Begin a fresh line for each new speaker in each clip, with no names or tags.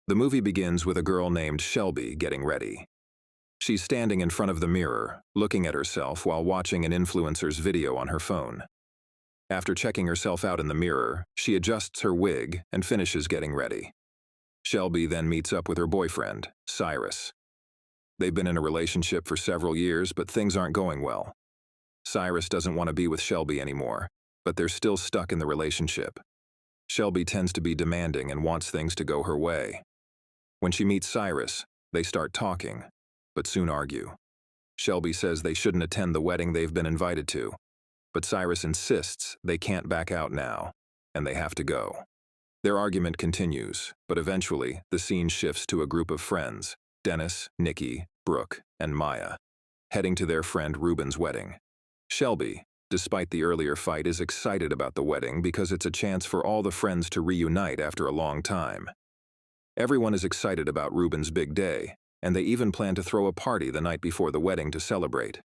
The movie begins with a girl named Shelby getting ready. She's standing in front of the mirror, looking at herself while watching an influencer's video on her phone. After checking herself out in the mirror, she adjusts her wig and finishes getting ready. Shelby then meets up with her boyfriend, Cyrus. They've been in a relationship for several years, but things aren't going well. Cyrus doesn't want to be with Shelby anymore, but they're still stuck in the relationship. Shelby tends to be demanding and wants things to go her way. When she meets Cyrus, they start talking, but soon argue. Shelby says they shouldn't attend the wedding they've been invited to, but Cyrus insists they can't back out now, and they have to go. Their argument continues, but eventually the scene shifts to a group of friends, Dennis, Nikki, Brooke, and Maya, heading to their friend Ruben's wedding. Shelby, despite the earlier fight, is excited about the wedding because it's a chance for all the friends to reunite after a long time. Everyone is excited about Ruben's big day, and they even plan to throw a party the night before the wedding to celebrate.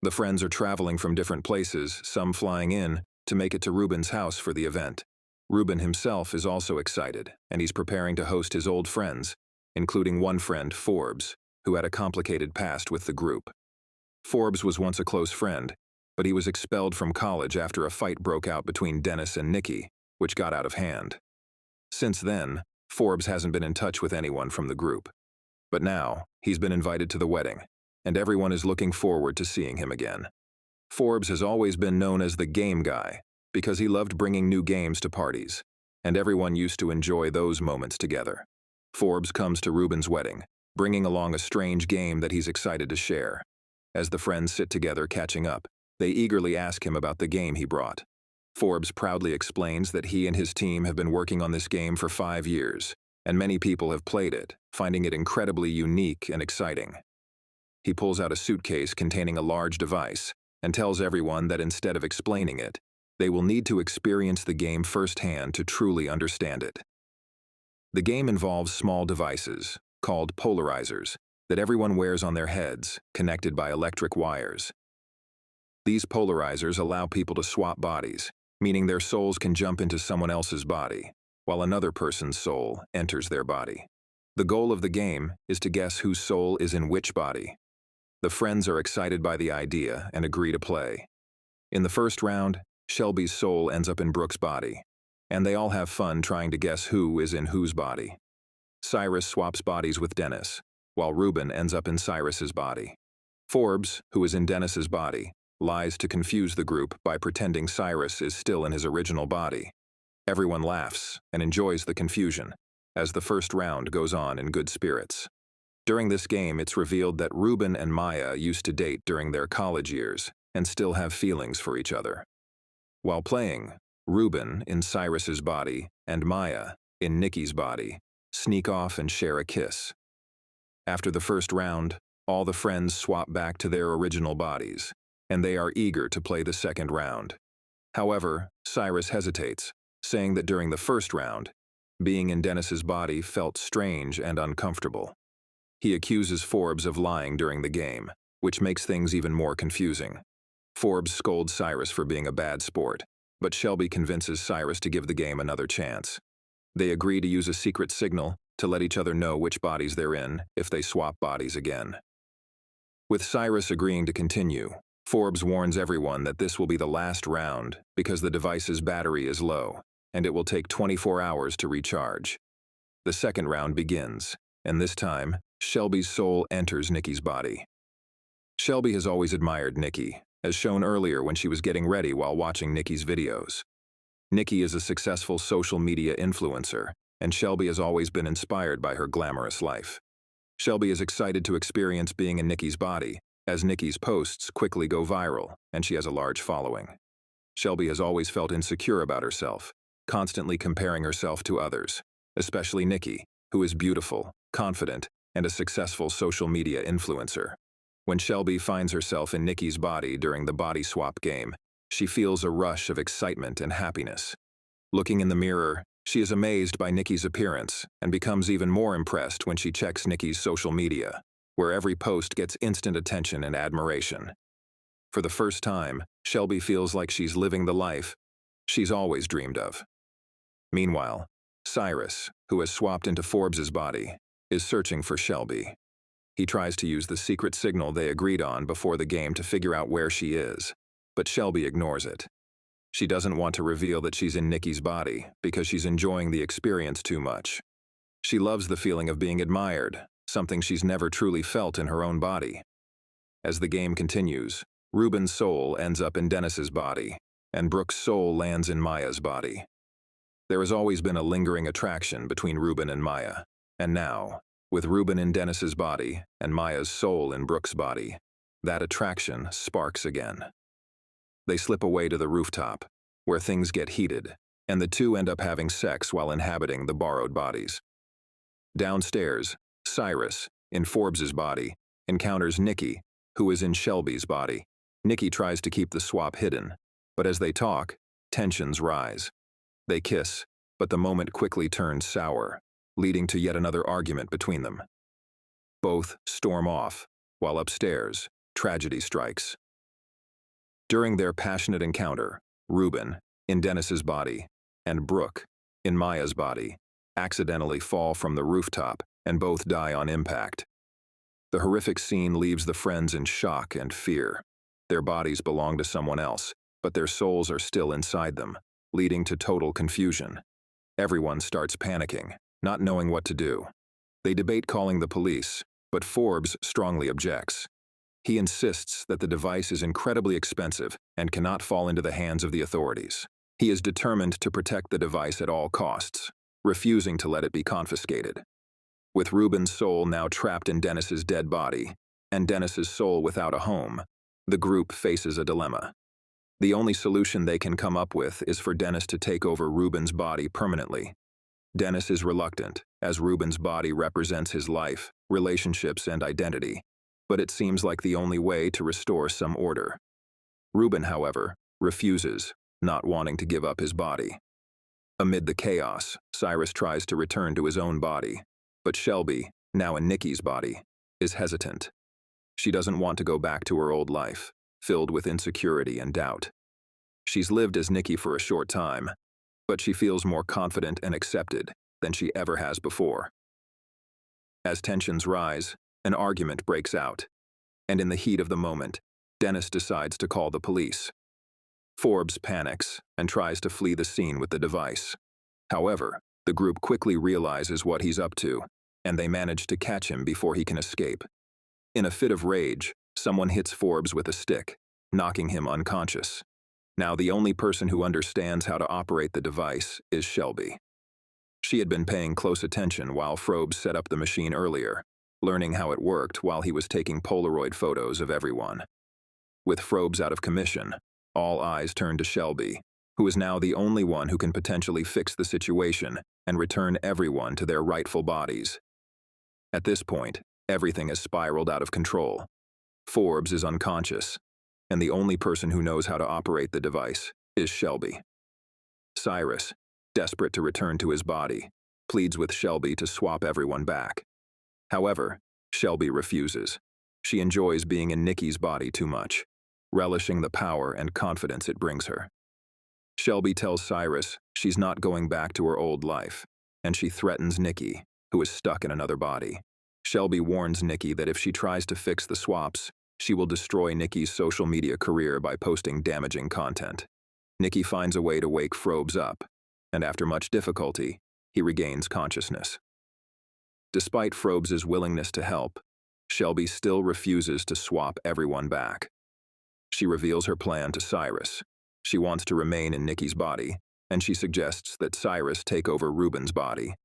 The friends are traveling from different places, some flying in, to make it to Ruben's house for the event. Ruben himself is also excited, and he's preparing to host his old friends, including one friend, Forbes, who had a complicated past with the group. Forbes was once a close friend, but he was expelled from college after a fight broke out between Dennis and Nikki, which got out of hand. Since then, Forbes hasn't been in touch with anyone from the group. But now, he's been invited to the wedding, and everyone is looking forward to seeing him again. Forbes has always been known as the game guy because he loved bringing new games to parties, and everyone used to enjoy those moments together. Forbes comes to Ruben's wedding, bringing along a strange game that he's excited to share. As the friends sit together catching up, they eagerly ask him about the game he brought. Forbes proudly explains that he and his team have been working on this game for 5 years, and many people have played it, finding it incredibly unique and exciting. He pulls out a suitcase containing a large device and tells everyone that instead of explaining it, they will need to experience the game firsthand to truly understand it. The game involves small devices, called polarizers, that everyone wears on their heads, connected by electric wires. These polarizers allow people to swap bodies, meaning their souls can jump into someone else's body, while another person's soul enters their body. The goal of the game is to guess whose soul is in which body. The friends are excited by the idea and agree to play. In the first round, Shelby's soul ends up in Brooke's body, and they all have fun trying to guess who is in whose body. Cyrus swaps bodies with Dennis, while Ruben ends up in Cyrus's body. Forbes, who is in Dennis's body, lies to confuse the group by pretending Cyrus is still in his original body. Everyone laughs and enjoys the confusion, as the first round goes on in good spirits. During this game, it's revealed that Ruben and Maya used to date during their college years and still have feelings for each other. While playing, Ruben, in Cyrus's body, and Maya, in Nikki's body, sneak off and share a kiss. After the first round, all the friends swap back to their original bodies, and they are eager to play the second round. However, Cyrus hesitates, saying that during the first round, being in Dennis's body felt strange and uncomfortable. He accuses Forbes of lying during the game, which makes things even more confusing. Forbes scolds Cyrus for being a bad sport, but Shelby convinces Cyrus to give the game another chance. They agree to use a secret signal to let each other know which bodies they're in if they swap bodies again. With Cyrus agreeing to continue, Forbes warns everyone that this will be the last round because the device's battery is low, and it will take 24 hours to recharge. The second round begins, and this time, Shelby's soul enters Nikki's body. Shelby has always admired Nikki, as shown earlier when she was getting ready while watching Nikki's videos. Nikki is a successful social media influencer, and Shelby has always been inspired by her glamorous life. Shelby is excited to experience being in Nikki's body, as Nikki's posts quickly go viral, and she has a large following. Shelby has always felt insecure about herself, constantly comparing herself to others, especially Nikki, who is beautiful, confident, and a successful social media influencer. When Shelby finds herself in Nikki's body during the body swap game, she feels a rush of excitement and happiness. Looking in the mirror, she is amazed by Nikki's appearance and becomes even more impressed when she checks Nikki's social media, where every post gets instant attention and admiration. For the first time, Shelby feels like she's living the life she's always dreamed of. Meanwhile, Cyrus, who has swapped into Forbes's body, is searching for Shelby. He tries to use the secret signal they agreed on before the game to figure out where she is, but Shelby ignores it. She doesn't want to reveal that she's in Nikki's body because she's enjoying the experience too much. She loves the feeling of being admired, something she's never truly felt in her own body. As the game continues, Ruben's soul ends up in Dennis's body, and Brooke's soul lands in Maya's body. There has always been a lingering attraction between Ruben and Maya, and now, with Ruben in Dennis's body and Maya's soul in Brooke's body, that attraction sparks again. They slip away to the rooftop, where things get heated, and the two end up having sex while inhabiting the borrowed bodies. Downstairs, Cyrus, in Forbes's body, encounters Nikki, who is in Shelby's body. Nikki tries to keep the swap hidden, but as they talk, tensions rise. They kiss, but the moment quickly turns sour, leading to yet another argument between them. Both storm off, while upstairs, tragedy strikes. During their passionate encounter, Ruben, in Dennis's body, and Brooke, in Maya's body, accidentally fall from the rooftop and both die on impact. The horrific scene leaves the friends in shock and fear. Their bodies belong to someone else, but their souls are still inside them, leading to total confusion. Everyone starts panicking, not knowing what to do. They debate calling the police, but Forbes strongly objects. He insists that the device is incredibly expensive and cannot fall into the hands of the authorities. He is determined to protect the device at all costs, refusing to let it be confiscated. With Ruben's soul now trapped in Dennis's dead body, and Dennis's soul without a home, the group faces a dilemma. The only solution they can come up with is for Dennis to take over Ruben's body permanently. Dennis is reluctant, as Ruben's body represents his life, relationships, and identity, but it seems like the only way to restore some order. Ruben, however, refuses, not wanting to give up his body. Amid the chaos, Cyrus tries to return to his own body, but Shelby, now in Nikki's body, is hesitant. She doesn't want to go back to her old life, filled with insecurity and doubt. She's lived as Nikki for a short time, but she feels more confident and accepted than she ever has before. As tensions rise, an argument breaks out, and in the heat of the moment, Dennis decides to call the police. Forbes panics and tries to flee the scene with the device. However, the group quickly realizes what he's up to, and they manage to catch him before he can escape. In a fit of rage, someone hits Forbes with a stick, knocking him unconscious. Now the only person who understands how to operate the device is Shelby. She had been paying close attention while Forbes set up the machine earlier, learning how it worked while he was taking Polaroid photos of everyone. With Forbes out of commission, all eyes turn to Shelby, who is now the only one who can potentially fix the situation and return everyone to their rightful bodies. At this point, everything has spiraled out of control. Forbes is unconscious, and the only person who knows how to operate the device is Shelby. Cyrus, desperate to return to his body, pleads with Shelby to swap everyone back. However, Shelby refuses. She enjoys being in Nikki's body too much, relishing the power and confidence it brings her. Shelby tells Cyrus she's not going back to her old life, and she threatens Nikki, who is stuck in another body. Shelby warns Nikki that if she tries to fix the swaps, she will destroy Nikki's social media career by posting damaging content. Nikki finds a way to wake Forbes up, and after much difficulty, he regains consciousness. Despite Forbes' willingness to help, Shelby still refuses to swap everyone back. She reveals her plan to Cyrus. She wants to remain in Nikki's body, and she suggests that Cyrus take over Ruben's body.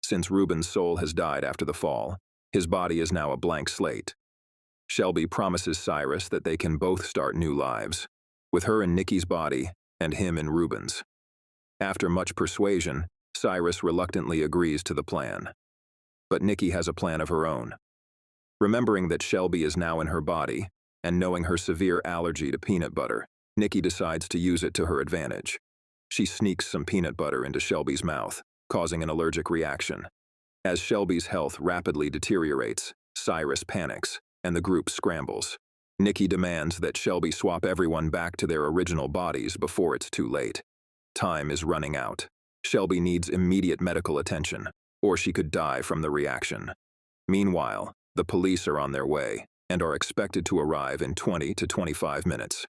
Since Ruben's soul has died after the fall, his body is now a blank slate. Shelby promises Cyrus that they can both start new lives, with her in Nikki's body and him in Ruben's. After much persuasion, Cyrus reluctantly agrees to the plan. But Nikki has a plan of her own. Remembering that Shelby is now in her body, and knowing her severe allergy to peanut butter, Nikki decides to use it to her advantage. She sneaks some peanut butter into Shelby's mouth, causing an allergic reaction. As Shelby's health rapidly deteriorates, Cyrus panics, and the group scrambles. Nikki demands that Shelby swap everyone back to their original bodies before it's too late. Time is running out. Shelby needs immediate medical attention, or she could die from the reaction. Meanwhile, the police are on their way and are expected to arrive in 20 to 25 minutes.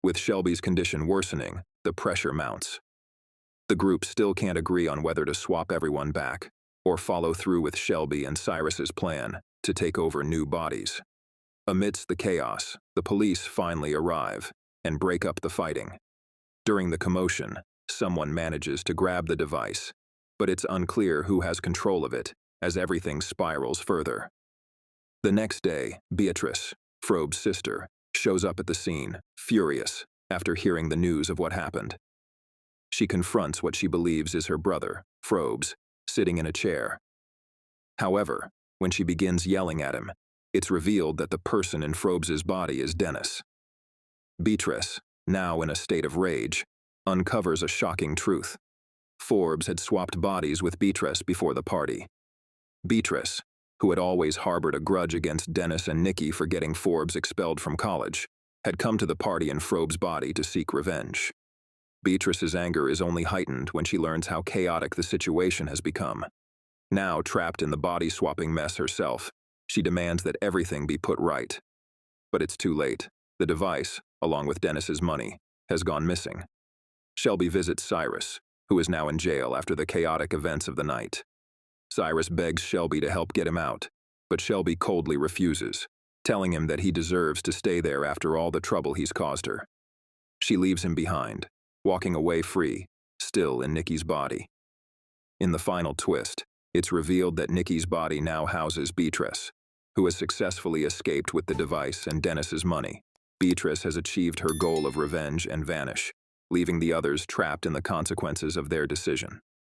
With Shelby's condition worsening, the pressure mounts. The group still can't agree on whether to swap everyone back or follow through with Shelby and Cyrus's plan to take over new bodies. Amidst the chaos, the police finally arrive and break up the fighting. During the commotion, someone manages to grab the device, but it's unclear who has control of it as everything spirals further. The next day, Beatrice, Frobe's sister, shows up at the scene, furious, after hearing the news of what happened. She confronts what she believes is her brother, Frobe's, sitting in a chair. However, when she begins yelling at him, it's revealed that the person in Frobe's body is Dennis. Beatrice, now in a state of rage, uncovers a shocking truth. Forbes had swapped bodies with Beatrice before the party. Beatrice, who had always harbored a grudge against Dennis and Nikki for getting Forbes expelled from college, had come to the party in Frobe's body to seek revenge. Beatrice's anger is only heightened when she learns how chaotic the situation has become. Now trapped in the body-swapping mess herself, she demands that everything be put right. But it's too late. The device, along with Dennis's money, has gone missing. Shelby visits Cyrus, who is now in jail after the chaotic events of the night. Cyrus begs Shelby to help get him out, but Shelby coldly refuses, telling him that he deserves to stay there after all the trouble he's caused her. She leaves him behind, walking away free, still in Nikki's body. In the final twist, it's revealed that Nikki's body now houses Beatrice, who has successfully escaped with the device and Dennis's money. Beatrice has achieved her goal of revenge and vanish, leaving the others trapped in the consequences of their decision.